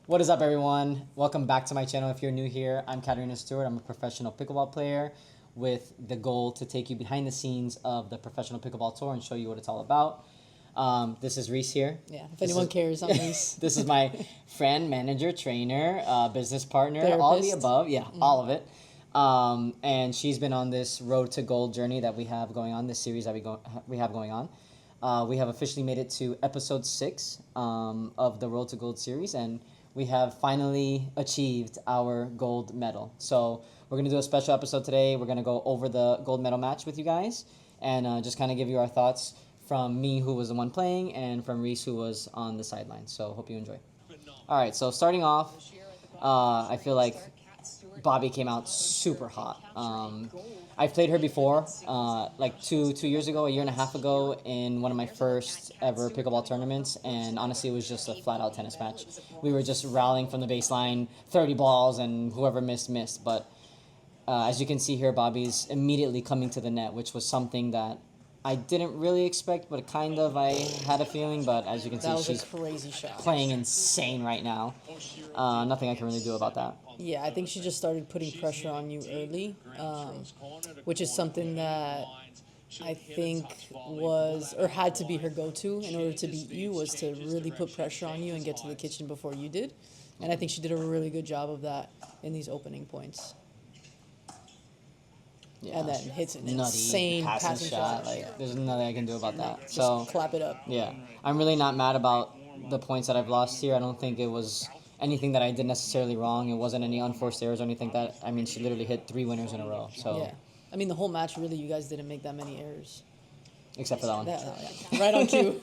What is up, everyone? Welcome back to my channel. If you're new here, I'm Katarina Stewart. I'm a professional pickleball player with the goal to take you behind the scenes of the professional pickleball tour and show you what it's all about. This is Reese here. Yeah, if anyone cares, I'm Reese. This is my friend, manager, trainer, business partner, Therapist. all the above. Yeah, all of it. And she's been on this road to gold journey that we have going on, this series that we have going on. We have officially made it to episode 6 of the Road to Gold series, and we have finally achieved our gold medal. So we're going to do a special episode today. We're going to go over the gold medal match with you guys and just kind of give you our thoughts from me, who was the one playing, and from Reese, who was on the sidelines. So hope you enjoy. All right, so starting off, I feel like Bobby came out super hot. I've played her before, like two years ago, a year and a half ago, in one of my first ever pickleball tournaments, and honestly, it was just a flat-out tennis match. We were just rallying from the baseline, 30 balls, and whoever missed. But as you can see here, Bobby's immediately coming to the net, which was something that I didn't really expect, but kind of I had a feeling. But as you can see, she's a crazy shot. Playing insane right now. Nothing I can really do about that. Yeah, I think she just started putting pressure on you early, which is something that I think was or had to be her go-to in order to beat you, was to really put pressure on you and get to the kitchen before you did. And I think she did a really good job of that in these opening points. Yeah. And then hits an insane passing shot. Like, there's nothing I can do about that. Just so clap it up. Yeah, I'm really not mad about the points that I've lost here. I don't think it was anything that I did necessarily wrong. It wasn't any unforced errors or anything that. I mean, she literally hit 3 winners in a row. So yeah, I mean, the whole match, really, you guys didn't make that many errors. Except for that one. Yeah. Right on cue.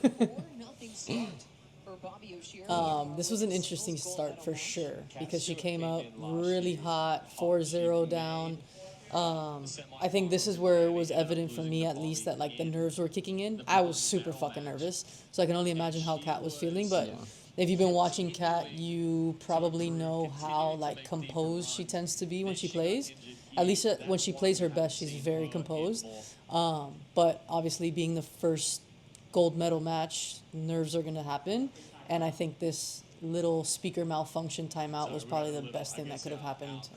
This was an interesting start for sure, because she came up really hot, 4-0 down. I think this is where it was evident for me, at least, that like the nerves were kicking in. I was super fucking nervous, so I can only imagine how Kat was feeling. But if you've been watching Kat, you probably know how like composed she tends to be when she plays. At least when she plays her best, she's very composed. But obviously, being the first gold medal match, nerves are gonna happen, and I think this little speaker malfunction timeout was probably the best thing that could have happened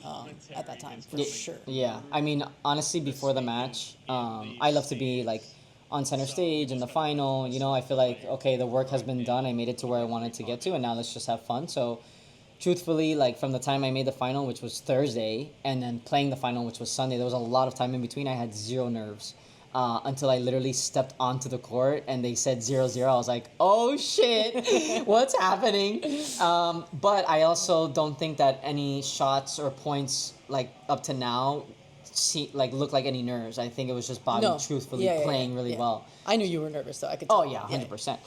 at that time, for sure. Yeah, I mean, honestly, before the match, I love to be like on center stage in the final. You know, I feel like, okay, the work has been done. I made it to where I wanted to get to, and now let's just have fun. So truthfully, like from the time I made the final, which was Thursday, and then playing the final, which was Sunday, there was a lot of time in between. I had zero nerves. Until I literally stepped onto the court and they said 0-0. I was like, oh shit, what's happening? But I also don't think that any shots or points like up to now look like any nerves. I think it was just Bobby truthfully playing really well. I knew you were nervous, though. I could tell. Oh yeah, 100%.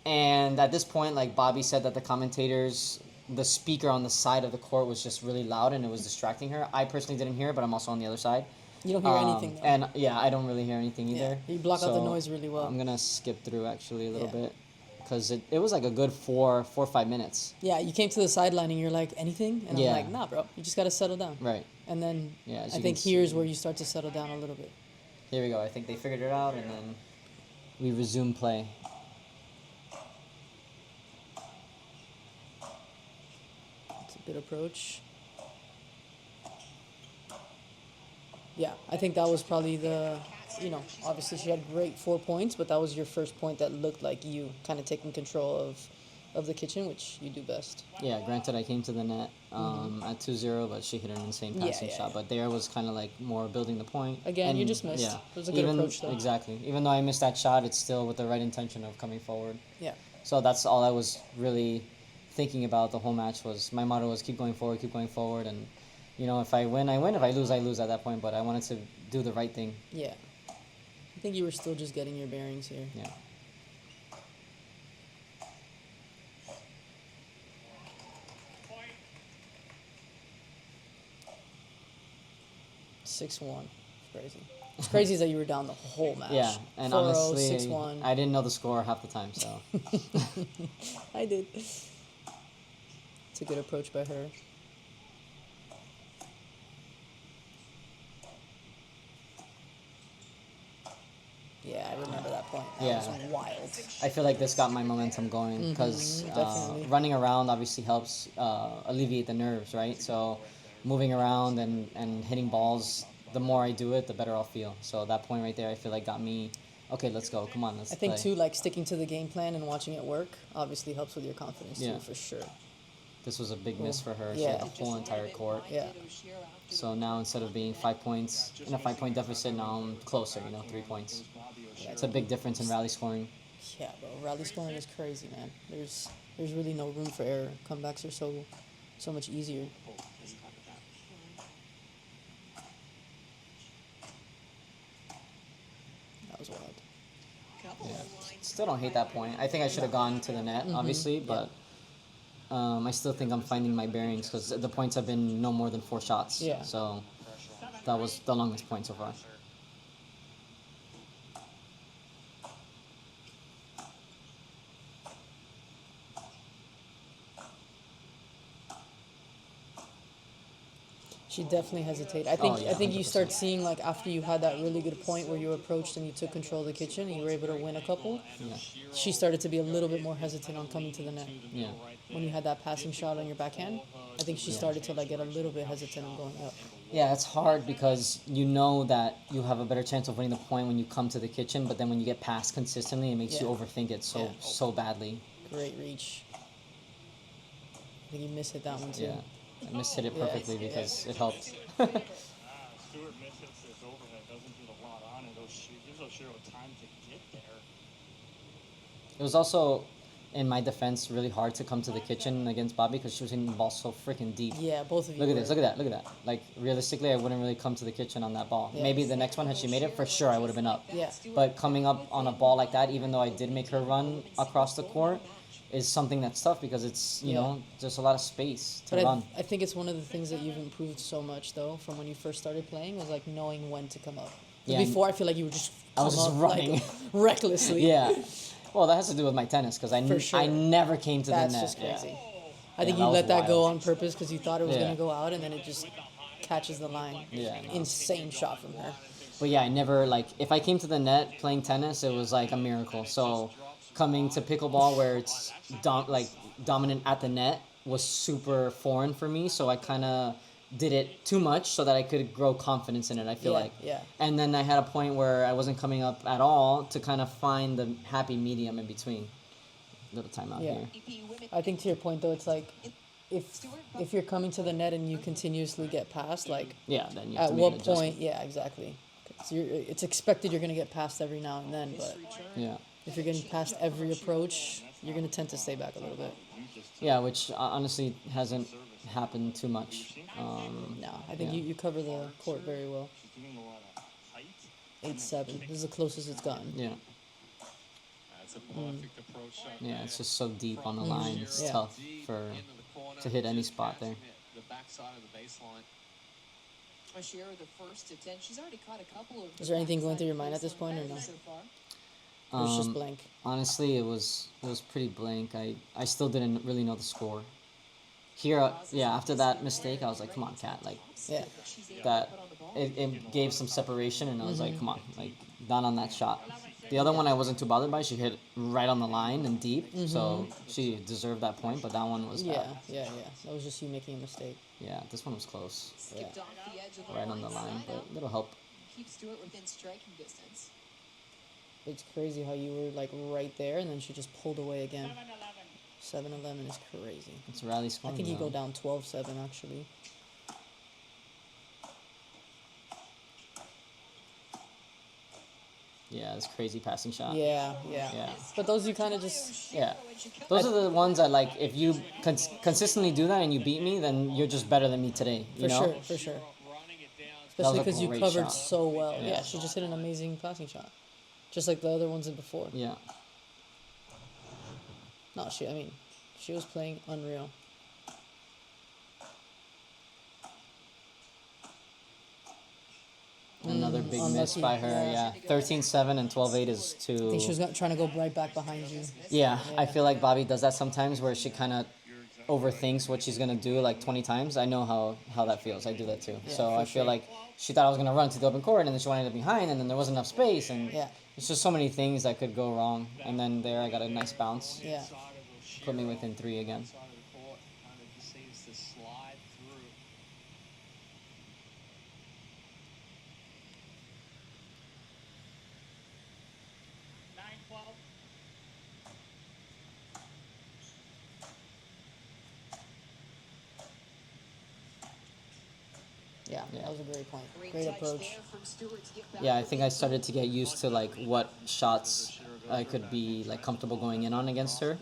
And at this point, like Bobby said, that the commentators, the speaker on the side of the court was just really loud and it was distracting her. I personally didn't hear it, but I'm also on the other side. You don't hear anything, though. And yeah, I don't really hear anything either. You block out the noise really well. I'm going to skip through actually a little bit, because it was like a good 4 or 5 minutes. Yeah, you came to the sideline and you're like, anything? And I'm like, nah, bro, you just got to settle down. Right. And then I think here's where you start to settle down a little bit. Here we go. I think they figured it out, and then we resume play. It's a good approach. Yeah, I think that was probably obviously she had great 4 points, but that was your first point that looked like you kind of taking control of the kitchen, which you do best. Yeah, granted, I came to the net at 2-0, but she hit an insane passing shot. But there was kind of like more building the point. Again, and you just missed. Yeah. It was a good approach, though. Exactly. Even though I missed that shot, it's still with the right intention of coming forward. Yeah. So that's all I was really thinking about the whole match. Was my motto was keep going forward, and if I win, I win. If I lose, I lose at that point. But I wanted to do the right thing. Yeah. I think you were still just getting your bearings here. Yeah. 6-1. It's crazy. It's crazy that you were down the whole match. Yeah, and 4-0, honestly, 6-1. I didn't know the score half the time, so. I did. It's a good approach by her. Yeah, I remember that point. Yeah. was wild. I feel like this got my momentum going because definitely. running around obviously helps alleviate the nerves, right? So moving around and hitting balls, the more I do it, the better I'll feel. So that point right there, I feel like got me. Okay, let's go. Come on, let's I think play. too, like sticking to the game plan and watching it work obviously helps with your confidence Yeah. too, for sure. This was a big miss for her. She Yeah. had the whole entire court. Yeah. So now instead of being 5 points in a 5 point deficit, now I'm closer. 3 points. It's a big difference in rally scoring. Yeah, bro. Rally scoring is crazy, man. There's really no room for error. Comebacks are so much easier. That was wild. Yeah. Still don't hate that point. I think I should have gone to the net, obviously, but I still think I'm finding my bearings because the points have been no more than 4 shots. Yeah. So that was the longest point so far. She definitely hesitated. I think yeah, I think you 100%. start seeing like after you had that really good point where you approached and you took control of the kitchen and you were able to win a couple. Yeah. She started to be a little bit more hesitant on coming to the net. Yeah. When you had that passing shot on your backhand, I think she started to like get a little bit hesitant on going up. Yeah, it's hard because you know that you have a better chance of winning the point when you come to the kitchen, but then when you get passed consistently, it makes you Yeah. overthink it Yeah. so badly. Great reach. I think you mishit that one too. Yeah. I mishit it perfectly because it helped. Stewart mishits this overhead, doesn't get a lot on it. Gives Oshiro time to get there. It was also, in my defense, really hard to come to the kitchen against Bobby because she was hitting the ball so freaking deep. Yeah, both of you. Look at were. this, look at that, look at that. Like, realistically, I wouldn't really come to the kitchen on that ball. Yeah. Maybe the next one, had she made it, for sure I would have been up. Yeah. But coming up on a ball like that, even though I did make her run across the court, is something that's tough because it's, you Yeah. know, just a lot of space to But run. I think it's one of the things that you've improved so much though from when you first started playing was like knowing when to come up. 'Cause Yeah, before I feel like you were just I was come just up, running. like, recklessly. Yeah. Well, that has to do with my tennis because For sure. I never came to That's the net. just crazy. Yeah. I think Yeah, you that let was that go wild. on purpose because you thought it was Yeah. gonna go out, and then it just catches the line. Yeah, no. Insane shot from her. But yeah, I never, like, if I came to the net playing tennis, it was like a miracle. So coming to pickleball where it's dominant at the net was super foreign for me. So I kind of did it too much so that I could grow confidence in it, I feel Yeah, like. yeah. And then I had a point where I wasn't coming up at all to kind of find the happy medium in between. Little timeout Yeah. here. I think to your point though, it's like if you're coming to the net and you continuously get passed, like Yeah, then you have at to make what an adjustment. point? Yeah, exactly. So it's expected you're gonna get passed every now and then, but Yeah. if you're getting past every approach, you're gonna tend to stay back a little bit. Yeah, which honestly hasn't happened too much. No, I think Yeah. you cover the court very well. She's doing a lot of height. 8-7. This is the closest it's gotten. Yeah. That's a perfect approach shot. Yeah, it's just so deep on the line. It's Yeah. tough to hit any spot there. The backside of the baseline. Oshiro, the first to 10. She's already caught a couple of. Is there anything going through your mind at this point, or no? So far. It was just blank. Honestly, it was pretty blank. I still didn't really know the score. Here, yeah, after that mistake, I was like, come on, Kat, like Yeah. that. It gave some separation, and I was like, come on, like not on that shot. The other one I wasn't too bothered by. She hit right on the line and deep, so she deserved that point. But that one was Yeah, bad. yeah, yeah. That was just you making a mistake. Yeah, this one was close, Skipped off the edge of the right on the line, side but out. it'll help. Keep Stewart within striking distance. It's crazy how you were like right there and then she just pulled away again. 7-11 is crazy. It's rally I scoring. think you though. go down 12-7 actually. Yeah, it's crazy passing shot. Yeah, yeah. Yeah. But those you kind of just Yeah, those are the ones that like. If you consistently do that and you beat me, then you're just better than me today. You for know? sure, for sure. Running it down. Especially a because you great covered shot. so well. Yeah. Yeah, she just hit an amazing passing shot, just like the other ones in before. Yeah. No, she was playing unreal. Another big miss unlucky. by her. Yeah. Yeah, 13-7 and 12-8 is I think she too. was trying to go right back behind you. Yeah, I Yeah. feel like Bobby does that sometimes, where she kind of overthinks what she's gonna do like 20 times, I know how that feels. I do that too. Yeah, So for I feel sure. like she thought I was gonna run to the open court, and then she wanted to behind, and then there wasn't enough space, and Yeah. it's just so many things that could go wrong. And then there, I got a nice bounce, Yeah. put me within 3 again. Side of the court, kind of just seems to slide through. Yeah, Yeah. that was a great point. Great Great touch approach. there from Stewart to get back Yeah, I with think the I started to get used to like what shots I could be like comfortable going in on against her,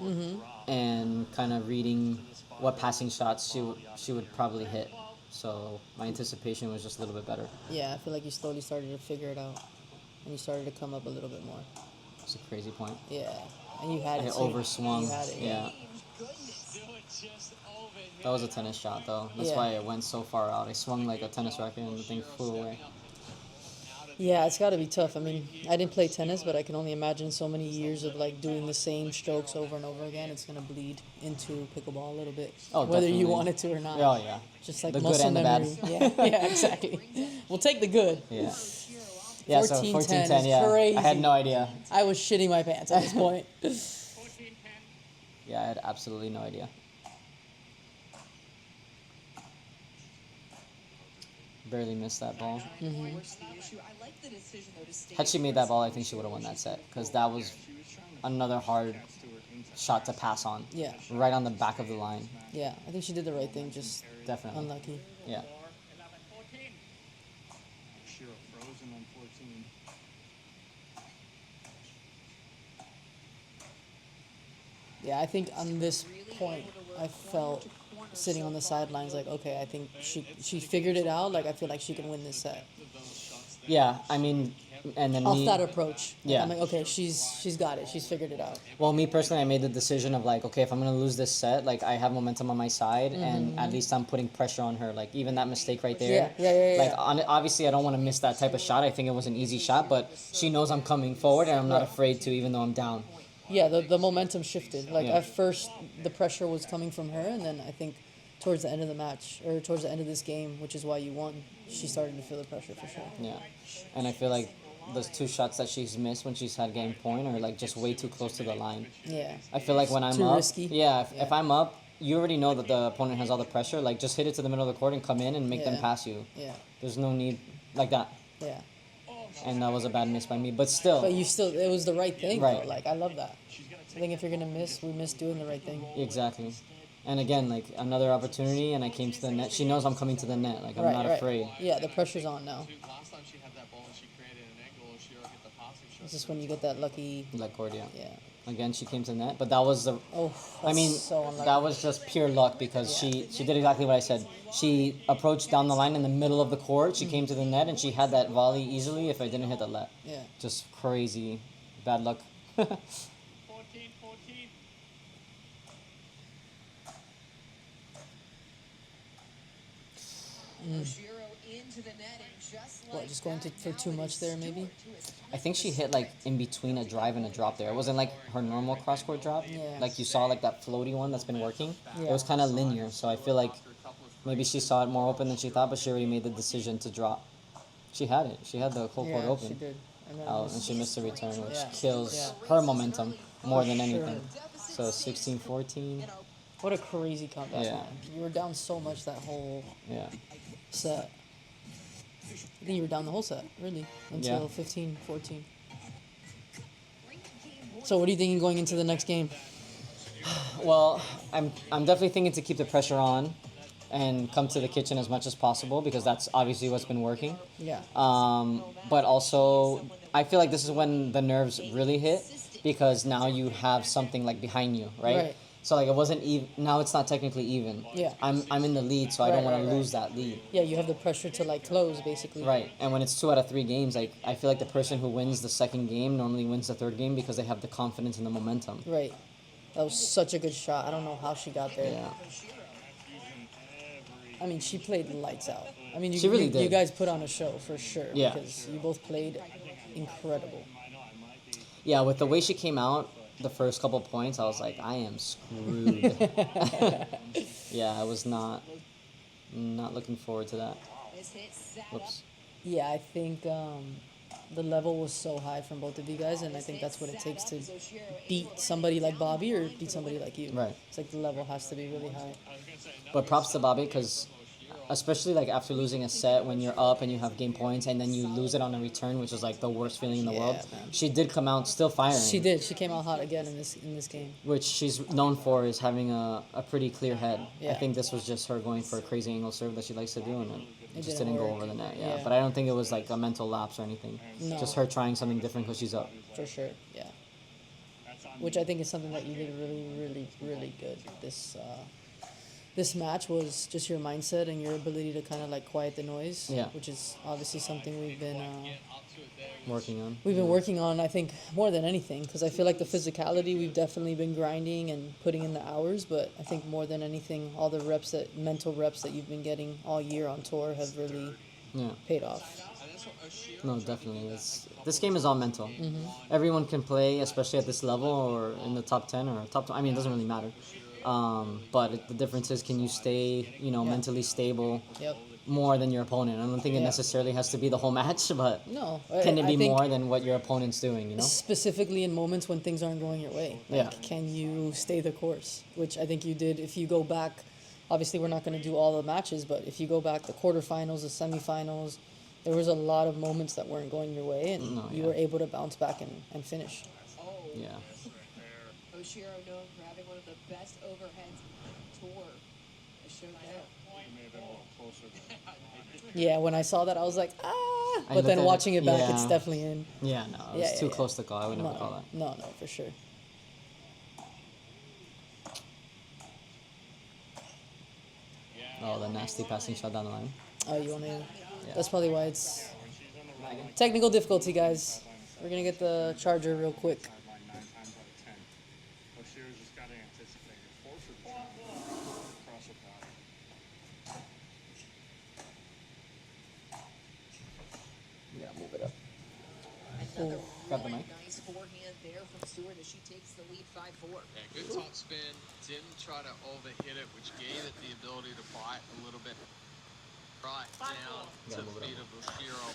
and kind of reading what passing shots she would probably hit. So my anticipation was just a little bit better. Yeah, I feel like you slowly started to figure it out, and you started to come up a little bit more. It's a crazy point. Yeah, and you had I it too. overswung. You had it. Yeah. goodness. That was a tennis shot, though. That's Yeah. why it went so far out. I swung like a tennis racket and the thing flew away. Yeah, it's got to be tough. I mean, I didn't play tennis, but I can only imagine so many years of like doing the same strokes over and over again. It's gonna bleed into pickleball a little bit, Oh, whether you definitely. want it to or not. Oh, yeah. Just like The good muscle and the memory. bad. Yeah, yeah, exactly. We'll take the good. Yeah. Yeah, so 14-10 14-10, is yeah. crazy. I had no idea. I was shitting my pants at this point. Yeah, I had absolutely no idea. Barely missed that ball. Force the issue. I like the decision though to stay. Had she made that ball, I think she would have won that set, because that was another hard shot to pass on. Yeah, Right on the back of the line. yeah. I think she did the right thing. Just Definitely. unlucky. Yeah. Shiro frozen on 14. Yeah, I think on this point, I felt sitting on the sidelines like, okay, I think she figured it out. Like, I feel like she can win this set Yeah, I mean, and then off me, that approach. Like, Yeah. I'm like, okay, she's got it. She's figured it out. well, me personally, I made the decision of like, okay, if I'm gonna lose this set, like I have momentum on my side, and at least I'm putting pressure on her. Like even that mistake right there. Yeah. Like obviously, I don't want to miss that type of shot. I think it was an easy shot, but she knows I'm coming forward, and I'm not Right. afraid to, even though I'm down. Yeah, the momentum shifted. Like Yeah. at first, the pressure was coming from her, and then I think towards the end of the match or towards the end of this game, which is why you won, she started to feel the pressure for sure. Yeah, and I feel like those 2 shots that she's missed when she's had game point are like just way too close to the line. Yeah. I feel like when I'm Too up, risky. yeah, if Yeah. I'm up, you already know that the opponent has all the pressure. Like just hit it to the middle of the court and come in and make them Yeah. pass you. Yeah. There's no need like that. Yeah. And that was a bad miss by me, but still. But you still, it was the right thing. Right. Though. Like I love that. I think if you're gonna miss, we miss doing the right thing. Exactly. And again, like another opportunity, and I came to the net. She knows I'm coming to the net. Like I'm not afraid. Yeah, the pressure's on now. Last time she had that ball and she created an angle, Shiro hit the passing shot. It's just when you get that lucky. Like Cordia. Yeah. Again, she came to the net, but that was the. Oh. I mean, that's so unlucky. that was just pure luck because she did exactly what I said. She approached down the line in the middle of the court. She came to the net and she had that volley easily if I didn't hit the net. Yeah. Just crazy, bad luck. 14. Shiro into the net and just What, like just going that, for now too it much is there, maybe? Stewart to his I think she hit like in between a drive and a drop there. It wasn't like her normal cross court drop. Yeah. Like you saw like that floaty one that's been working. Yeah. It was kind of linear, so I feel like maybe she saw it more open than she thought, but she already made the decision to drop. She had it. She had the whole court Yeah, open. she did. And then it Oh, was- and she missed the return, which Yeah. kills Yeah. her momentum more than Sure. anything. So 16-14. What a crazy comeback, Yeah. man. You were down so much that whole Yeah. set. I think you were down the whole set, really, until Yeah. 15-14. So what are you thinking going into the next game? Well, I'm definitely thinking to keep the pressure on and come to the kitchen as much as possible because that's obviously what's been working. Yeah. But also, I feel like this is when the nerves really hit because now you have something like behind you, right? Right. So like it wasn't even. Now it's not technically even. Yeah. I'm in the lead, so I don't Right, want to right, lose that lead. Yeah, you have the pressure to like close, basically. Right. And when it's 2 out of 3 games, like I feel like the person who wins the second game normally wins the third game because they have the confidence and the momentum. Right. That was such a good shot. I don't know how she got there. Yeah. I mean, she played lights out. I mean, She really you did. guys put on a show for sure. Yeah. Because you both played incredible. Yeah, with the way she came out, the first couple points, I was like, I am screwed. Yeah, I was not looking forward to that. This hit set Whoops. Yeah, I think the level was so high from both of you guys, and I think that's what it takes to beat somebody like Bobby or beat somebody like you. Right. It's like the level has to be really high. But props to Bobby because, especially like after losing a set when you're up and you have game points and then you lose it on a return, which is like the worst feeling in the world. Man. She did come out still firing. She did. She came out hot again in this game. Which she's known for is having a pretty clear head. I Yeah. think this was just her going for a crazy angle serve that she likes to do, and it just didn't didn't go work. over the net. Yeah. But I don't think it was like a mental lapse or anything. No. Just her trying something different because she's up. For sure, yeah. Which I think is something that you did really, really, really good. This match was just your mindset and your ability to kind of like quiet the noise. Yeah. Which is obviously something we've been Working on. working on. I think more than anything, because I feel like the physicality we've definitely been grinding and putting in the hours. But I think more than anything, all the mental reps that you've been getting all year on tour have really Yeah. paid off. No, definitely. This game is all mental. Everyone can play, especially at this level or in the top 10 or top. I mean, it doesn't really matter. But the difference is, can you stay, mentally stable Yep. more than your opponent? I don't think it Yeah. necessarily has to be the whole match, but No. can it I be think more than what your opponent's doing? specifically in moments when things aren't going your way. Like, Yeah. can you stay the course? Which I think you did. If you go back, obviously we're not going to do all the matches, but if you go back the quarterfinals, the semifinals, there was a lot of moments that weren't going your way, and No, you yeah. were able to bounce back and finish. Yeah. Oshiro known for having one of the best overheads tour. I showed that. May have been a little closer. Yeah, when I saw that, I was like, ah. I But looked then at it, watching it back, it's yeah. definitely in. Yeah, no, it was Yeah, too yeah. close to call. I would never call that. No, for sure. Oh, the nasty passing shot down the line. Oh, you want to? Yeah. That's probably why it's technical difficulty, guys. We're gonna get the charger real quick. Sideline 9 times out of 10. Oshiro's just got to anticipate it. Force her to cross her body. Yeah, move it up. Another Grab the really mic. nice forehand there from Stewart as she takes the lead 5-4. Yeah, good top spin. Didn't try to overhit it, which gave it the ability to bite a little bit right down to Gotta the move it feet of Oshiro.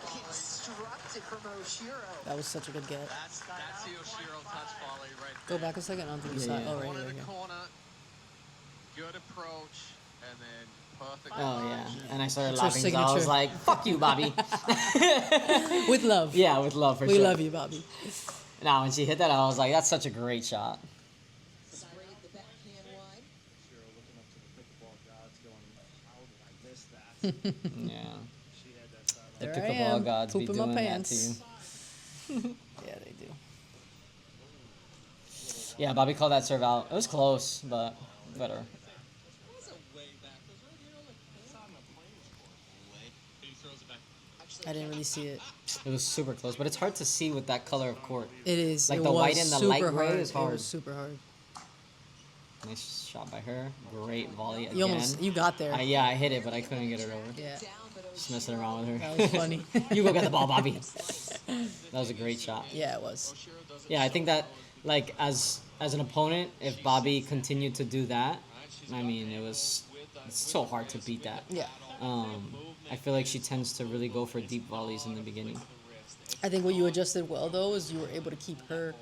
Constructed from Oshiro. That was such a good get. That's the Oshiro touch volley right Go there. back a second onto the Yeah, side. yeah. Oh, right Corner here, to right here. corner. Good approach. And then perfect. Oh, yeah. And I started It's her laughing 'cause I was signature. like, fuck you, Bobby. With love. Yeah, with love, for We sure. love you, Bobby. Now, when she hit that, I was like, that's such a great shot. Sprayed the backhand wide. Oshiro looking up to the pickleball gods going, how did I miss that? Yeah. She had that sideline. The There I pickleball am, gods be pooping my doing that to pants. you. Yeah, they do. Yeah, Bobby called that serve out. It was close, but better. I didn't really see it. It was super close, but it's hard to see with that color of court. It is. Like it the was white and the light super gray hard. is It hard. was super hard. Nice shot by her. Great volley again. You got there. Yeah, I hit it, but I couldn't get it over. Yeah, Down, but Just messing around with her. that was funny. You go get the ball, Bobby. That was a great shot. Yeah, it was. Yeah, I think that, like, as an opponent, if Bobby continued to do that, I mean, it's so hard to beat that. Yeah. I feel like she tends to really go for deep volleys in the beginning. I think what you adjusted well though is you were able to keep her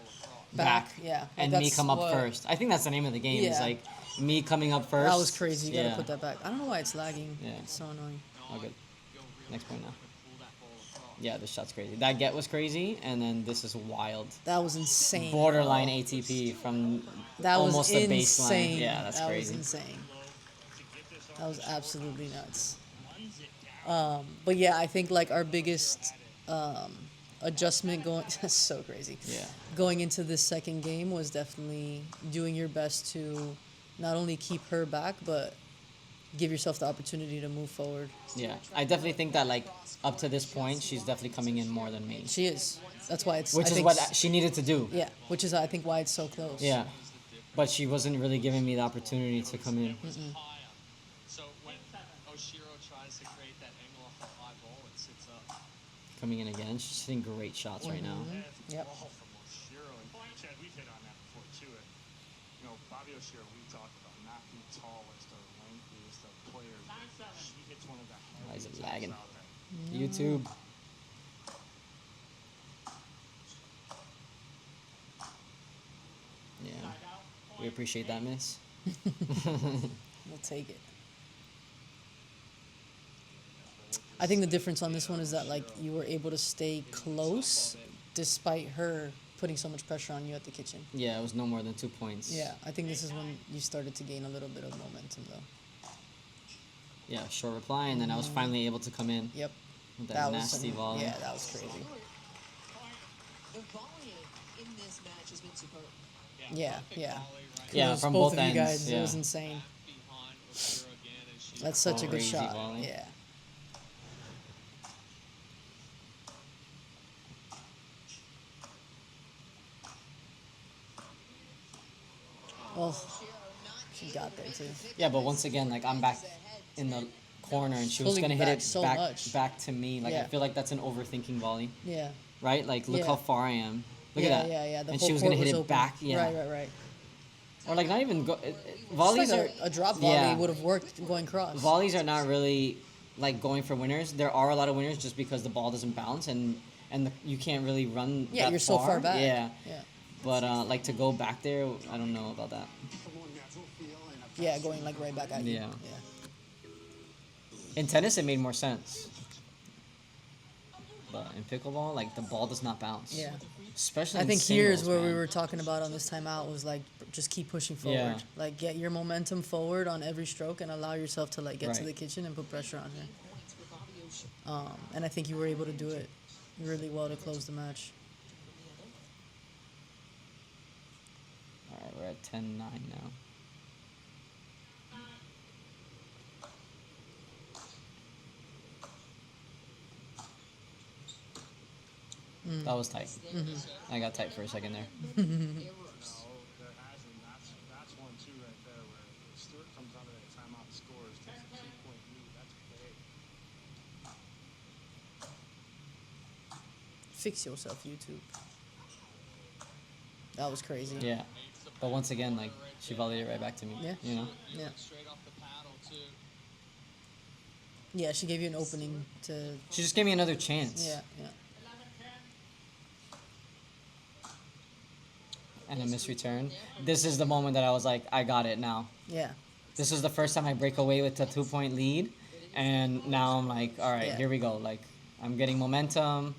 back. Yeah. Like, And me that's come up what- first. I think that's the name of the game. Is Yeah. like me coming up first. That was crazy. You gotta Yeah. put that back. I don't know why it's lagging. Yeah. It's so annoying. All good. Next point now. Yeah, this shot's crazy. That get was crazy, and then this is wild. That was insane. Borderline bro. ATP from That almost was the insane. baseline. Yeah, that's that crazy. was insane. That was absolutely nuts. But yeah, I think like our biggest adjustment going that's so crazy. Yeah. Going into this second game was definitely doing your best to not only keep her back but give yourself the opportunity to move forward. Yeah, I definitely think that like up to this point, she's definitely coming in more than me, She is. That's why it's. which I is think what she needed to do. Yeah, which is I think why it's so close. Yeah, but she wasn't really giving me the opportunity to come in. Coming in again. She's hitting great shots right now. Yep. Ball from Oshiro. And Chad, we've hit on that before too. And, you know, Bobby Oshiro, we talked about not the tallest or lengthiest of players. She hits one of the Why is it heaviest lagging? out there. YouTube. Yeah. We appreciate that, miss. We'll take it. I think the difference on this one is that like you were able to stay close despite her putting so much pressure on you at the kitchen. Yeah, it was no more than 2 points. Yeah, I think this is when you started to gain a little bit of momentum though. Yeah, short reply, and then I was finally able to come in Yep. with that was nasty volley. Yeah, that was crazy. The volleying in this match has been superb. Yeah. Yeah, Kudos from both both of you ends, guys. yeah. It was insane. Behind Oshiro again, and she That's such a good Crazy shot. volley. Yeah. Oh, she got there too. Yeah, but once again, like I'm back in the corner, and she was Pulling gonna hit back it so back much. back to me. Like I Yeah. feel like that's an overthinking volley, Yeah. right? Like look Yeah. how far I am. Look yeah, at that. Yeah. The And whole she was gonna court hit it open. back. Yeah. Right. Or like not even Just volleys like are a drop volley yeah. would have worked going cross. Volleys are not really like going for winners. There are a lot of winners just because the ball doesn't bounce and you can't really run. Yeah, that you're so far back. Yeah. Yeah. But like to go back there, I don't know about that. Yeah, going like right back at you. Yeah. Yeah. In tennis, it made more sense. But in pickleball, like the ball does not bounce. Yeah. Especially. I in think here's singles, where we man. were talking about on this timeout was like just keep pushing forward. Yeah. Like get your momentum forward on every stroke and allow yourself to like get to Right. the kitchen and put pressure on her. Points for Bobby Oshiro. And I think you were able to do it really well to close the match. All right, we're at 10-9 now. That was tight. I got tight for a second there. No, there hasn't. That's one too right there where if Stewart comes out of that timeout and scores, takes a 2-point lead. That's big. Fix yourself, YouTube. That was crazy. Yeah. But once again, like she volleyed it right back to me. Yeah. You know? Yeah. straight off the paddle too. Yeah, she gave you an opening to. She just gave me another chance. Yeah. And a missed return. This is the moment that I was like, I got it now. Yeah. This is the first time I break away with a 2-point lead. And now I'm like, all right, Yeah. here we go. Like, I'm getting momentum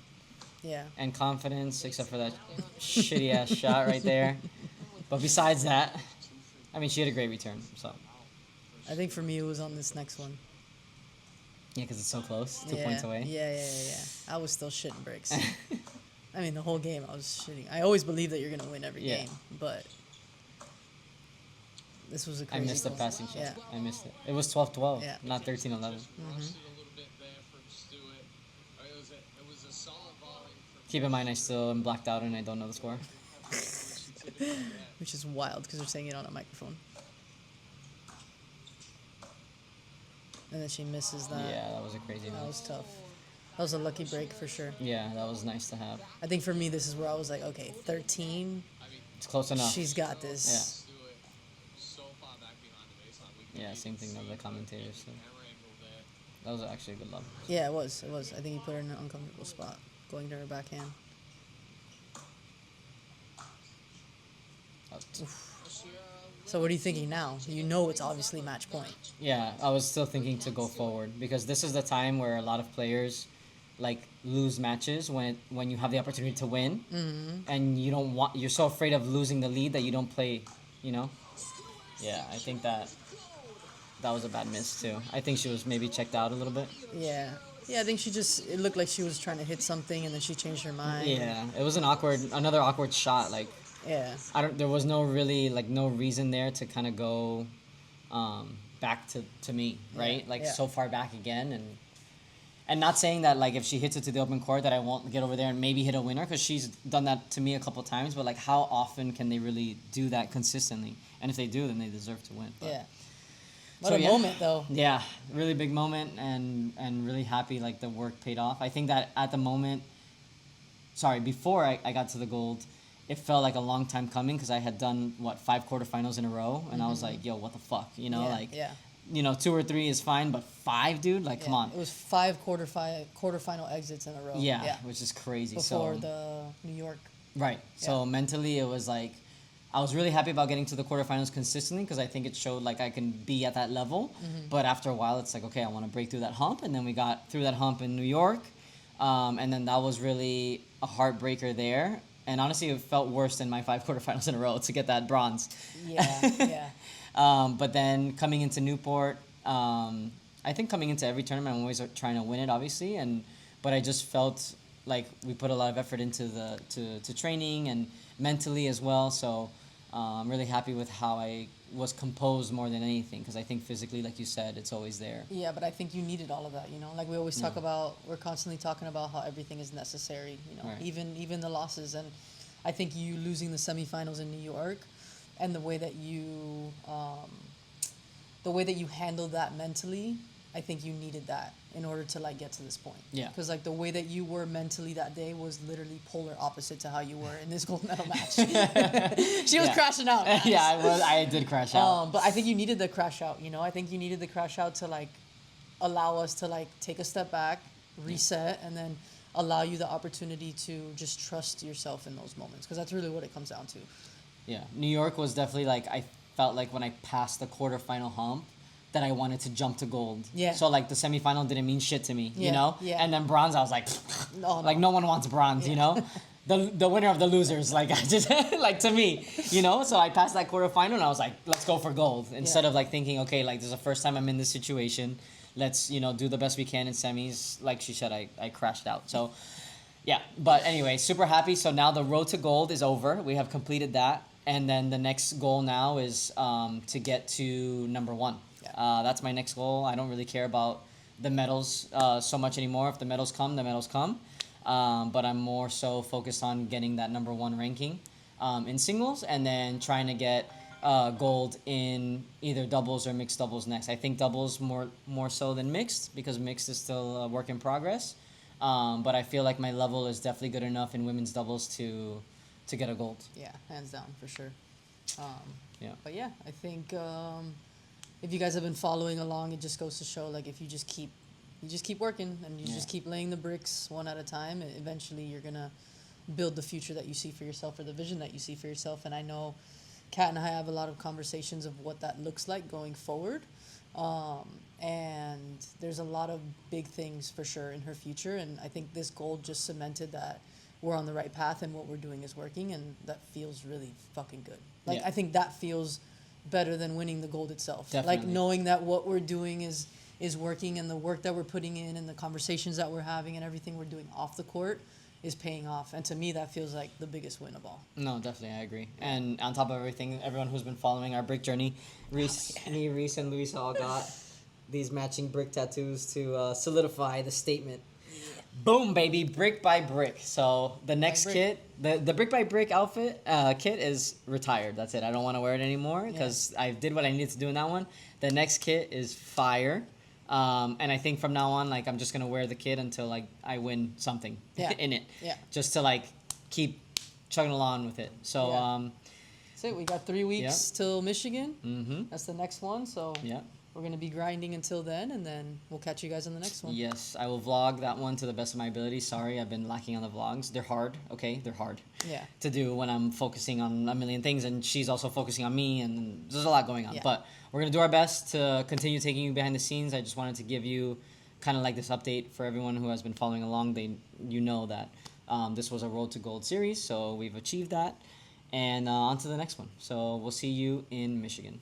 Yeah. and confidence, except for that shitty ass shot right there. But besides that, I mean, she had a great return. So, I think for me it was on this next one. yeah, because it's so close, 2 Yeah. points away. Yeah. I was still shitting bricks. I mean, the whole game I was shitting. I always believe that you're gonna win every Yeah. game, but this was a I crazy. missed the call. passing shot. Yeah. I missed it. It was 12-12, Yeah. not 13-11. Rushed it a little bit there from Stewart. It was a solid volley from Keep in mind, I still am blacked out and I don't know the score. Which is wild because they're saying it on a microphone. And then she misses that. Yeah, that was a crazy That one. was tough. That was a lucky break for sure. Yeah, that was nice to have. I think for me, this is where I was like, okay, 13. It's close enough. She's got this. Stewart so far back behind the baseline. We Yeah, same thing of the commentators. So. camera angle there. That was actually a good love. Yeah, it was. It was. I think he put her in an uncomfortable spot, going to her backhand. So what are you thinking now? You know it's obviously match point. Yeah, I was still thinking to go forward because this is the time where a lot of players like lose matches when you have the opportunity to win, and you're so afraid of losing the lead that you don't play, you know. Yeah, I think that was a bad miss too. I think she was maybe checked out a little bit. Yeah. Yeah, I think it looked like she was trying to hit something and then she changed her mind. Yeah, it was another awkward shot. Like Yeah. there was no reason there to kind of go back to me, right? Like yeah. so far back again, and not saying that like if she hits it to the open court that I won't get over there and maybe hit a winner because she's done that to me a couple times, but like how often can they really do that consistently? And if they do, then they deserve to win. But Yeah. What a moment, though. Yeah, really big moment, and really happy like the work paid off. I think that at the moment, before I got to the gold, it felt like a long time coming because I had done 5 quarterfinals in a row, and I was like, yo, what the fuck, Yeah. 2 or 3 is fine, but 5, dude, like, come on. It was 5 quarterfinal exits in a row. Yeah, which is crazy. Before the New York. Right. So mentally, it was like, I was really happy about getting to the quarterfinals consistently because I think it showed like I can be at that level. But after a while, it's like, okay, I want to break through that hump. And then we got through that hump in New York. And then that was really a heartbreaker there. And honestly, it felt worse than my 5 quarterfinals in a row to get that bronze. Yeah. But then coming into Newport, I think coming into every tournament, I'm always trying to win it, obviously. But I just felt like we put a lot of effort into to training and mentally as well. So I'm really happy with how I was composed more than anything because I think physically, like you said, it's always there. Yeah, but I think you needed all of that, Like we always talk about, we're constantly talking about how everything is necessary, Right. even the losses. And I think you losing the semifinals in New York and the way that you handled that mentally, I think you needed that in order to like get to this point. Yeah. Because like the way that you were mentally that day was literally polar opposite to how you were in this gold medal match. She was crashing out. Guys. Yeah, I did crash out. But I think you needed the crash out. I think you needed the crash out to like allow us to like take a step back, reset, and then allow you the opportunity to just trust yourself in those moments. Because that's really what it comes down to. Yeah, New York was definitely like I felt like when I passed the quarterfinal hump that I wanted to jump to gold. Yeah. So like the semifinal didn't mean shit to me, Yeah. And then bronze, I was like, like no one wants bronze, The winner of the losers, like I just like to me, So I passed that quarterfinal and I was like, let's go for gold instead of like thinking, okay, like this is the first time I'm in this situation. Let's do the best we can in semis. Like she said, I crashed out. So. Yeah, but anyway, super happy. So now the road to gold is over. We have completed that. And then the next goal now is to get to number 1. Yeah. That's my next goal. I don't really care about the medals so much anymore. If the medals come, the medals come. But I'm more so focused on getting that number 1 ranking in singles and then trying to get gold in either doubles or mixed doubles next. I think doubles more so than mixed because mixed is still a work in progress. But I feel like my level is definitely good enough in women's doubles to get a gold. Yeah, hands down for sure. Yeah. But yeah, I think if you guys have been following along, it just goes to show like if you just keep working and you just keep laying the bricks one at a time, eventually you're gonna build the future that you see for yourself or the vision that you see for yourself. And I know Kat and I have a lot of conversations of what that looks like going forward. And there's a lot of big things for sure in her future. And I think this gold just cemented that we're on the right path and what we're doing is working. And that feels really fucking good. Like, I think that feels better than winning the gold itself. Definitely. Like knowing that what we're doing is working and the work that we're putting in and the conversations that we're having and everything we're doing off the court is paying off. And to me, that feels like the biggest win of all. No, definitely, I agree. And on top of everything, everyone who's been following our brick journey, Reese, and Luis all got these matching brick tattoos to solidify the statement. Boom, baby, brick by brick. So the next kit, the brick by brick outfit kit is retired. That's it. I don't want to wear it anymore because I did what I needed to do in that one. The next kit is fire. And I think from now on, like I'm just gonna wear the kit until like I win something in it. Yeah. Just to like keep chugging along with it. So That's it. We got 3 weeks till Michigan. Mm-hmm. That's the next one. So we're gonna be grinding until then, and then we'll catch you guys on the next one. Yes, I will vlog that one to the best of my ability. Sorry, I've been lacking on the vlogs. They're hard, okay? They're hard to do when I'm focusing on a million things, and she's also focusing on me, and there's a lot going on. But we're going to do our best to continue taking you behind the scenes. I just wanted to give you kind of like this update for everyone who has been following along. You know that this was a Road to Gold series, so we've achieved that. And on to the next one. So we'll see you in Michigan.